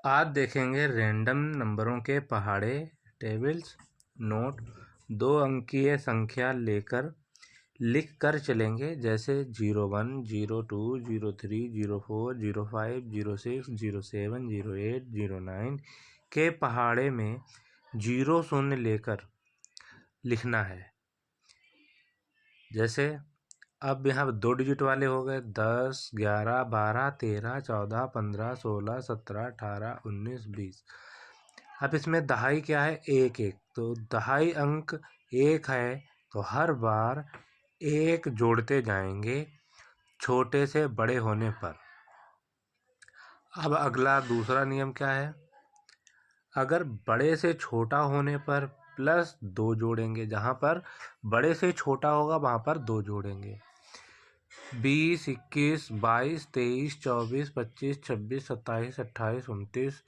आज देखेंगे रैंडम नंबरों के पहाड़े टेबल्स। नोट 2 अंकीय संख्या लेकर लिख कर चलेंगे, जैसे 01, 02, 03, 04, 05, 06, 07, 08, 09 के पहाड़े में 0 शून्य लेकर लिखना है। जैसे अब यहाँ 2 डिजिट वाले हो गए 10, 11, 12, 13, 14, 15, 16, 17, 18, 19, 20। अब इसमें दहाई क्या है? एक एक, तो दहाई अंक 1 है, तो हर बार 1 जोड़ते जाएंगे छोटे से बड़े होने पर। अब अगला दूसरा नियम क्या है? अगर बड़े से छोटा होने पर +2 जोड़ेंगे, जहाँ पर बड़े से छोटा होगा वहाँ पर 2 जोड़ेंगे। 20, 21, 22, 23, 24, 25, 26, 27, 28, 29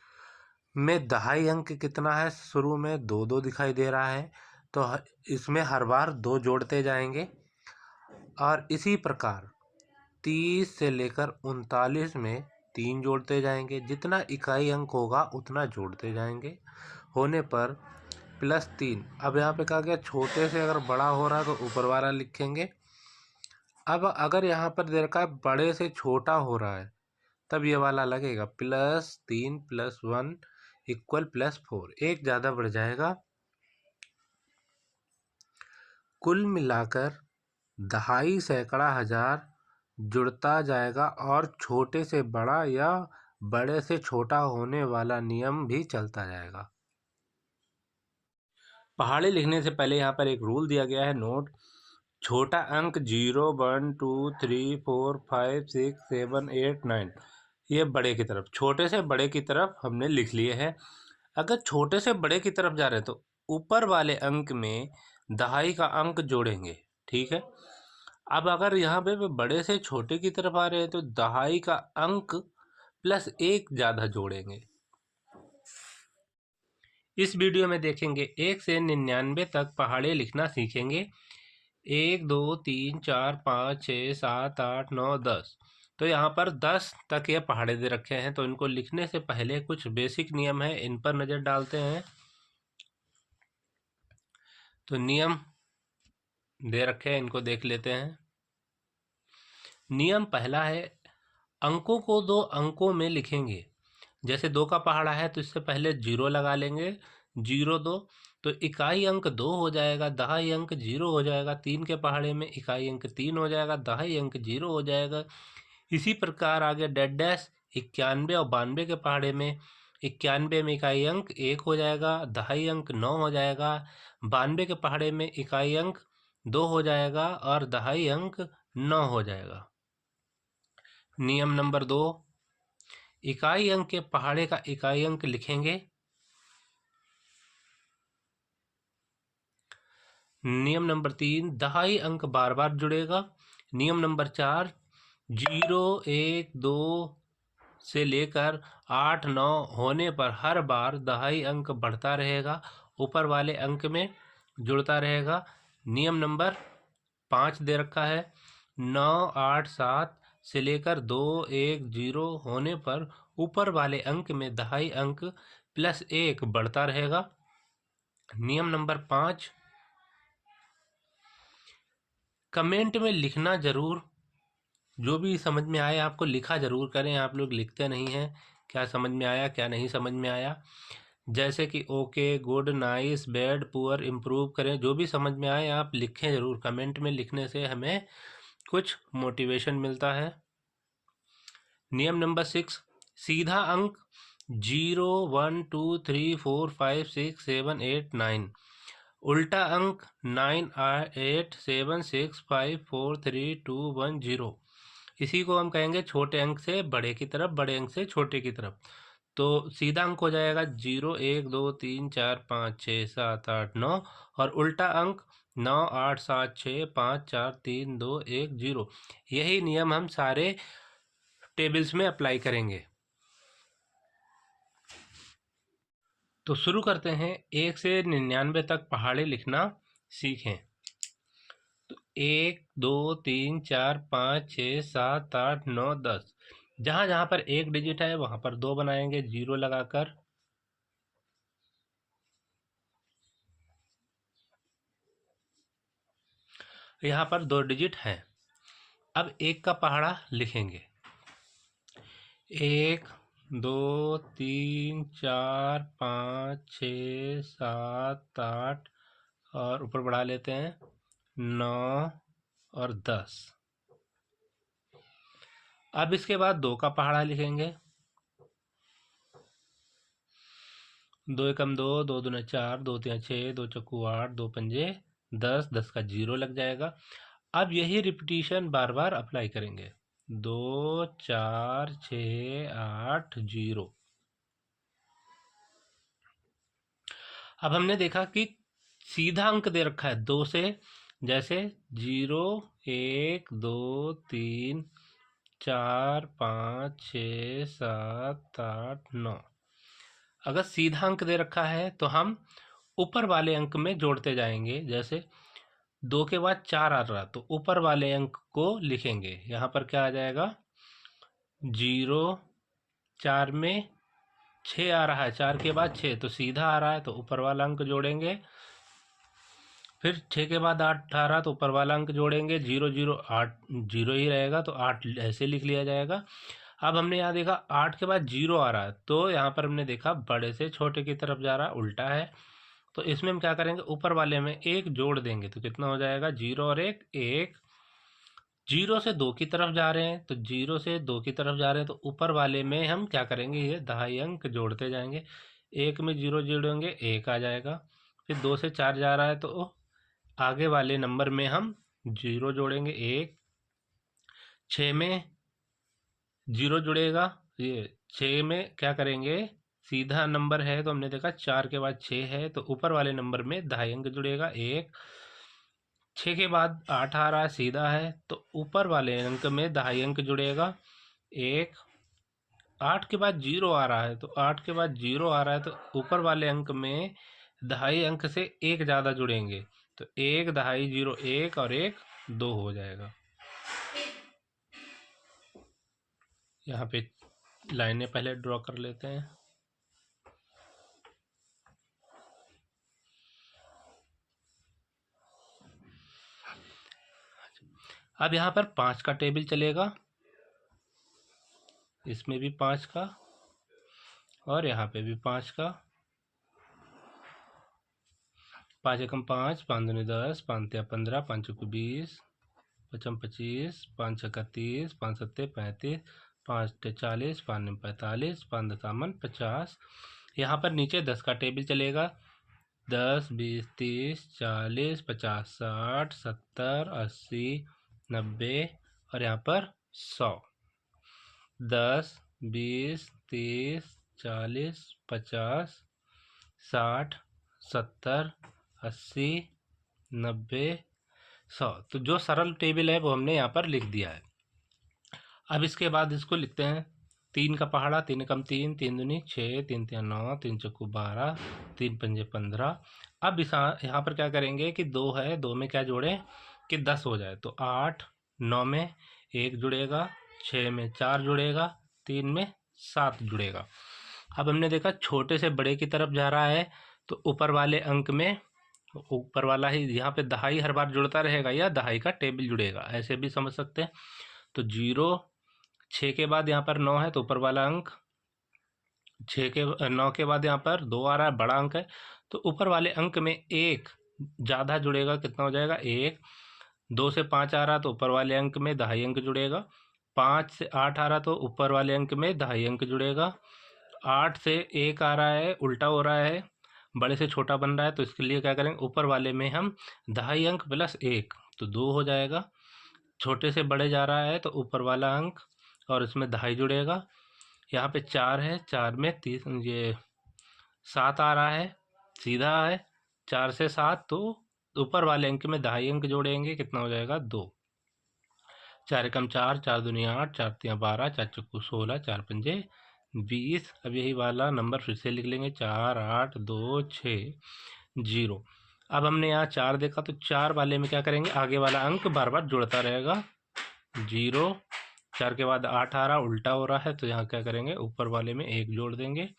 में दहाई अंक कितना है? शुरू में 2 2 दिखाई दे रहा है, तो इसमें हर बार 2 जोड़ते जाएंगे। और इसी प्रकार 30 से लेकर 39 में 3 जोड़ते जाएंगे। जितना इकाई अंक होगा उतना जोड़ते जाएंगे, होने पर +3। अब यहाँ पे कहा गया छोटे से अगर बड़ा हो रहा है तो ऊपर वाला लिखेंगे। अब अगर यहाँ पर दे रखा है बड़े से छोटा हो रहा है, तब ये वाला लगेगा +3 +1 = +4। एक ज़्यादा बढ़ जाएगा। कुल मिलाकर दहाई, सैकड़ा, हजार जुड़ता जाएगा और छोटे से बड़ा या बड़े से छोटा होने वाला नियम भी चलता जाएगा। पहाड़े लिखने से पहले यहाँ पर एक रूल दिया गया है। नोट: छोटा अंक 0, 1, 2, 3, 4, 5, 6, 7, 8, 9 ये बड़े की तरफ, छोटे से बड़े की तरफ हमने लिख लिए हैं। अगर छोटे से बड़े की तरफ जा रहे हैं तो ऊपर वाले अंक में दहाई का अंक जोड़ेंगे, ठीक है। अब अगर यहाँ पे बड़े से छोटे की तरफ आ रहे हैं तो दहाई का अंक +1 ज़्यादा जोड़ेंगे। इस वीडियो में देखेंगे 1 से 99 तक पहाड़े लिखना सीखेंगे। 1, 2, 3, 4, 5, 6, 7, 8, 9, 10। तो यहाँ पर 10 तक ये पहाड़े दे रखे हैं, तो इनको लिखने से पहले कुछ बेसिक नियम है, इन पर नज़र डालते हैं। तो नियम दे रखे हैं, इनको देख लेते हैं। नियम पहला है, अंकों को 2 अंकों में लिखेंगे। जैसे 2 का पहाड़ा है तो इससे पहले 0 लगा लेंगे, 0, 2, तो इकाई अंक 2 हो जाएगा, दहाई अंक 0 हो जाएगा। 3 के पहाड़े में इकाई अंक 3 हो जाएगा, दहाई अंक 0 हो जाएगा। इसी प्रकार आगे डेड डैश 91 और 92 के पहाड़े में 91 में इकाई अंक 1 हो जाएगा, दहाई अंक 9 हो जाएगा। 92 के पहाड़े में इकाई अंक 2 हो जाएगा और दहाई अंक 9 हो जाएगा। नियम नंबर 2, इकाई अंक के पहाड़े का इकाई अंक लिखेंगे। नियम नंबर 3, दहाई अंक बार बार जुड़ेगा। नियम नंबर 4, 0, 1, 2 से लेकर 8, 9 होने पर हर बार दहाई अंक बढ़ता रहेगा, ऊपर वाले अंक में जुड़ता रहेगा। नियम नंबर 5 दे रखा है, 9, 8, 7 से लेकर 2, 1, 0 होने पर ऊपर वाले अंक में दहाई अंक +1 बढ़ता रहेगा। नियम नंबर 5, कमेंट में लिखना जरूर, जो भी समझ में आए आपको लिखा जरूर करें। आप लोग लिखते नहीं हैं, क्या समझ में आया, क्या नहीं समझ में आया। जैसे कि okay, good, nice, bad, poor, improve करें, जो भी समझ में आए आप लिखें जरूर। कमेंट में लिखने से हमें कुछ मोटिवेशन मिलता है। नियम नंबर 6, सीधा अंक 0, 1, 2, 3, 4, 5, 6, 7, 8, 9, उल्टा अंक 9, 8, 7, 6, 5, 4, 3, 2, 1, 0। इसी को हम कहेंगे छोटे अंक से बड़े की तरफ, बड़े अंक से छोटे की तरफ। तो सीधा अंक हो जाएगा 0, 1, 2, 3, 4, 5, 6, 7, 8, 9 और उल्टा अंक 9, 8, 7, 6, 5, 4, 3, 2, 1, 0। यही नियम हम सारे टेबल्स में अप्लाई करेंगे। तो शुरू करते हैं। 1 से 99 तक पहाड़े लिखना सीखें। तो 1, 2, 3, 4, 5, 6, 7, 8, 9, 10। जहाँ जहाँ पर एक डिजिट है वहाँ पर 2 बनाएंगे, 0 लगाकर। यहाँ पर 2 डिजिट हैं। अब 1 का पहाड़ा लिखेंगे। 1 2 3 4 5 6 7 8 और ऊपर बढ़ा लेते हैं 9 और 10। अब इसके बाद 2 का पहाड़ा लिखेंगे। 2 एकम 2, 2 दूने 4, 2 तिया 6, 2 चक्कू 8, 2 पंजे 10, 10 का 0 लग जाएगा। अब यही रिपीटिशन बार बार अप्लाई करेंगे। 2 4 6 8 0। अब हमने देखा कि सीधा अंक दे रखा है 2 से, जैसे 0 1 2 3 4 5 6 7 8 9। अगर सीधा अंक दे रखा है तो हम ऊपर वाले अंक में जोड़ते जाएंगे। जैसे 2 के बाद 4 आ रहा तो ऊपर वाले अंक को लिखेंगे। यहाँ पर क्या आ जाएगा 0। 4 में 6 आ रहा है, 4 के बाद 6 तो सीधा आ रहा है तो ऊपर वाला अंक जोड़ेंगे। फिर 6 के बाद 8 आ रहा तो ऊपर वाला अंक जोड़ेंगे। 0 0 8 0 ही रहेगा तो 8 ऐसे लिख लिया जाएगा। अब हमने यहाँ देखा 8 के बाद 0 आ रहा है तो यहाँ पर हमने देखा बड़े से छोटे की तरफ जा रहा है, उल्टा है। तो इसमें हम क्या करेंगे ऊपर वाले में 1 जोड़ देंगे तो कितना हो जाएगा 0 और 1 1। 0 से 2 की तरफ जा रहे हैं तो 0 से 2 की तरफ जा रहे हैं तो ऊपर वाले में हम क्या करेंगे ये दहाई अंक जोड़ते जाएंगे। 1 में 0 जोड़ेंगे 1 आ जाएगा। फिर 2 से 4 जा रहा है तो आगे वाले नंबर में हम 0 जोड़ेंगे 1। 6 में 0 जुड़ेगा, ये 6 में क्या करेंगे सीधा नंबर है तो हमने देखा 4 के बाद 6 है तो ऊपर वाले नंबर में दहाई अंक जुड़ेगा 1। 6 के बाद 8 आ रहा है सीधा है तो ऊपर वाले अंक में दहाई अंक जुड़ेगा 1। 8 के बाद 0 आ रहा है तो 8 के बाद 0 आ रहा है तो ऊपर वाले अंक में दहाई अंक से 1 ज़्यादा जुड़ेंगे तो 1 दहाई 0 1 और 1 2 हो जाएगा। यहाँ पे लाइनें पहले ड्रॉ कर लेते हैं। अब यहाँ पर 5 का टेबल चलेगा, इसमें भी 5 का और यहाँ पे भी 5 का। 5 एकम 5, 5 दूनी 10, 5 तिया 15, 5 चौको 20, 5 25, 5 छक्का 30, 5 सत्ते 35, 5 अट्ठे 40, 5 निम 45, 5 दसामन 50। यहाँ पर नीचे 10 का टेबल चलेगा। 10 20 30 40 50 60 70 80 90 और यहाँ पर 100। 10 20 30 40 50 60 70 80 90 100। तो जो सरल टेबल है वो हमने यहाँ पर लिख दिया है। अब इसके बाद इसको लिखते हैं 3 का पहाड़ा। 3 एकम 3, 3 दूनी 6, 3 तिया 9, 3 चौको 12, 3 पंजे 15। अब इस यहाँ पर क्या करेंगे कि 2 है, 2 में क्या जोड़ें कि 10 हो जाए तो 8। 9 में 1 जुड़ेगा, 6 में 4 जुड़ेगा, 3 में 7 जुड़ेगा। अब हमने देखा छोटे से बड़े की तरफ जा रहा है तो ऊपर वाले अंक में ऊपर वाला ही यहाँ पे दहाई हर बार जुड़ता रहेगा या दहाई का टेबल जुड़ेगा, ऐसे भी समझ सकते हैं। तो 0 6 के बाद यहाँ पर 9 है तो ऊपर वाला अंक 9 के बाद यहाँ पर 2 आ रहा है, बड़ा अंक है तो ऊपर वाले अंक में 1 ज़्यादा जुड़ेगा, कितना हो जाएगा 1। 2 से 5 आ रहा तो ऊपर वाले अंक में दहाई अंक जुड़ेगा। 5 से 8 आ रहा तो ऊपर वाले अंक में दहाई अंक जुड़ेगा। 8 से 1 आ रहा है, उल्टा हो रहा है, बड़े से छोटा बन रहा है तो इसके लिए क्या करेंगे ऊपर वाले में हम दहाई अंक प्लस 1 तो 2 हो जाएगा। छोटे से बड़े जा रहा है तो ऊपर वाला अंक और इसमें दहाई जुड़ेगा। यहाँ पे 4 है, 4 में 30 ये 7 आ रहा है, सीधा है। 4 से 7 तो ऊपर वाले अंक में दहाई अंक जोड़ेंगे, कितना हो जाएगा 2। 4 एकम 4, 4 दूनी 8, 4 तिया 12, 4 चौको 16, 4 पंजे 20। अब यही वाला नंबर फिर से लिख लेंगे 4 8 2 6 0। अब हमने यहाँ 4 देखा तो 4 वाले में क्या करेंगे आगे वाला अंक बार बार जुड़ता रहेगा। 0 4 के बाद 8 आ रहा, उल्टा हो रहा है, तो यहाँ क्या करेंगे, ऊपर वाले में 1 जोड़ देंगे।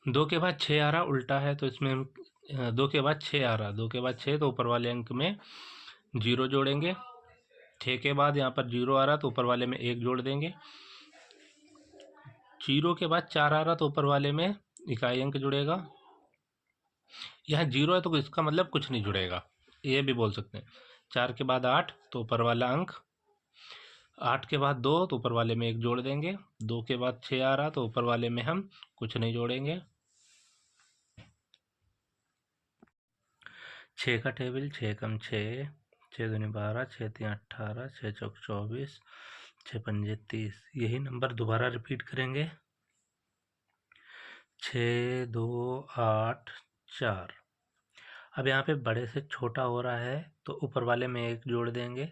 2 के बाद 6 आ रहा, उल्टा है, तो इसमें हम 2 के बाद 6 आ रहा, 2 के बाद 6, तो ऊपर वाले अंक में 0 जोड़ेंगे। 6 के बाद यहाँ पर 0 आ रहा, तो ऊपर वाले में 1 जोड़ देंगे। 0 के बाद 4 आ रहा, तो ऊपर वाले में इकाई अंक जुड़ेगा। यहाँ 0 है तो इसका मतलब कुछ नहीं जुड़ेगा, ये भी बोल सकते हैं। 4 के बाद 8, तो ऊपर वाला अंक। 8 के बाद 2, तो ऊपर वाले में 1 जोड़ देंगे। 2 के बाद 6 आ रहा, तो ऊपर वाले में हम कुछ नहीं जोड़ेंगे। 6 का टेबल, 6 कम 6, 6 दूनी 12, 6 तीन 18, 6 चौक 24, 6 पंजे 30। यही नंबर दोबारा रिपीट करेंगे। 6 2 8 4। अब यहाँ पे बड़े से छोटा हो रहा है, तो ऊपर वाले में 1 जोड़ देंगे।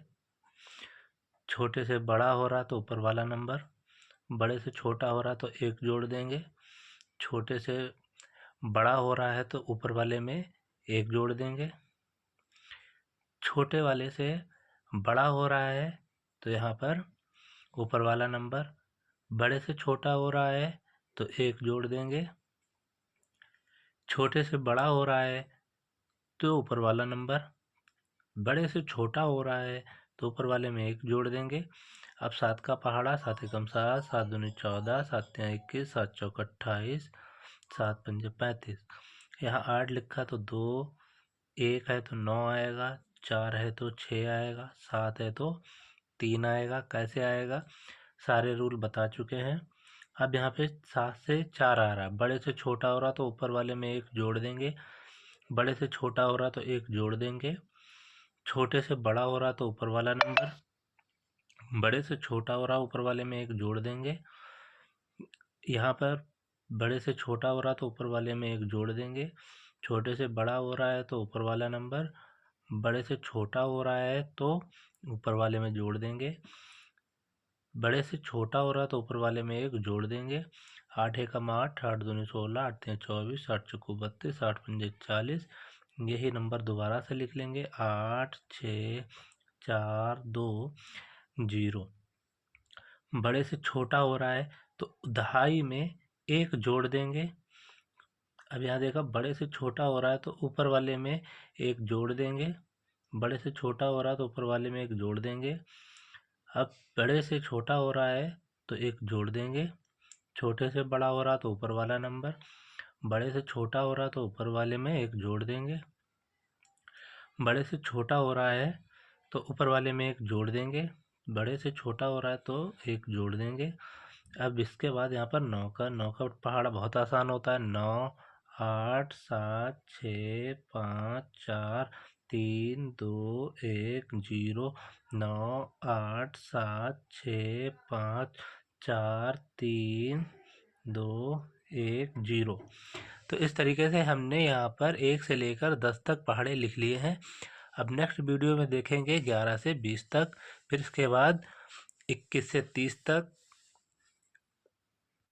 छोटे से बड़ा हो रहा, तो ऊपर वाला नंबर। बड़े से छोटा हो रहा, तो 1 जोड़ देंगे। छोटे से बड़ा हो रहा है, तो ऊपर वाले में 1 जोड़ देंगे। छोटे वाले से बड़ा हो रहा है, तो यहाँ पर ऊपर वाला नंबर। बड़े से छोटा हो रहा है, तो 1 जोड़ देंगे। छोटे से बड़ा हो रहा है, तो ऊपर वाला नंबर। बड़े से छोटा हो रहा है, तो ऊपर वाले में 1 जोड़ देंगे। अब 7 का पहाड़ा, 7 एकम 7, 7 दूनी 14, 7 तिया 21, 7 चौक 28, 7 पंजे 35। यहाँ 8 लिखा तो 2, 1 है तो 9 आएगा, 4 है तो 6 आएगा, 7 है तो 3 आएगा। कैसे आएगा, सारे रूल बता चुके हैं। अब यहाँ पे 7 से 4 आ रहा है, बड़े से छोटा हो रहा तो ऊपर वाले में 1 जोड़ देंगे। बड़े से छोटा हो रहा तो 1 जोड़ देंगे। छोटे से बड़ा हो रहा तो ऊपर वाला नंबर। बड़े से छोटा हो रहा ऊपर वाले में 1 जोड़ देंगे। यहाँ पर बड़े से छोटा हो रहा तो ऊपर वाले में 1 जोड़ देंगे। छोटे से बड़ा हो रहा है तो ऊपर वाला नंबर। बड़े से छोटा हो रहा है तो ऊपर वाले में जोड़ देंगे। बड़े से छोटा हो रहा है तो ऊपर वाले में 1 जोड़ देंगे। 8 एकम 8, 8 दूनी 16, 8 तिया 24, 8 चौको 32, 8 पंजे 40। यही नंबर दोबारा से लिख लेंगे, 8 6 4 2 0। बड़े से छोटा हो रहा है तो दहाई में 1 जोड़ देंगे। अब यहाँ देखा, बड़े से छोटा हो रहा है तो ऊपर वाले में 1 जोड़ देंगे। बड़े से छोटा हो रहा है तो ऊपर वाले में 1 जोड़ देंगे। अब बड़े से छोटा हो रहा है तो 1 जोड़ देंगे। छोटे से बड़ा हो रहा तो ऊपर वाला नंबर। बड़े से छोटा हो रहा तो ऊपर वाले में 1 जोड़ देंगे। बड़े से छोटा हो रहा है तो ऊपर वाले में 1 जोड़ देंगे। बड़े से छोटा हो रहा है तो 1 जोड़ देंगे। अब इसके बाद यहाँ पर 9 का पहाड़ा बहुत आसान होता है। 9 8 7 6 5 4 3 2 1 0। 9 8 7 6 5 4 3 2 1 0। तो इस तरीके से हमने यहाँ पर 1 से लेकर 10 तक पहाड़े लिख लिए हैं। अब नेक्स्ट वीडियो में देखेंगे 11 से 20 तक, फिर इसके बाद 21 से 30 तक,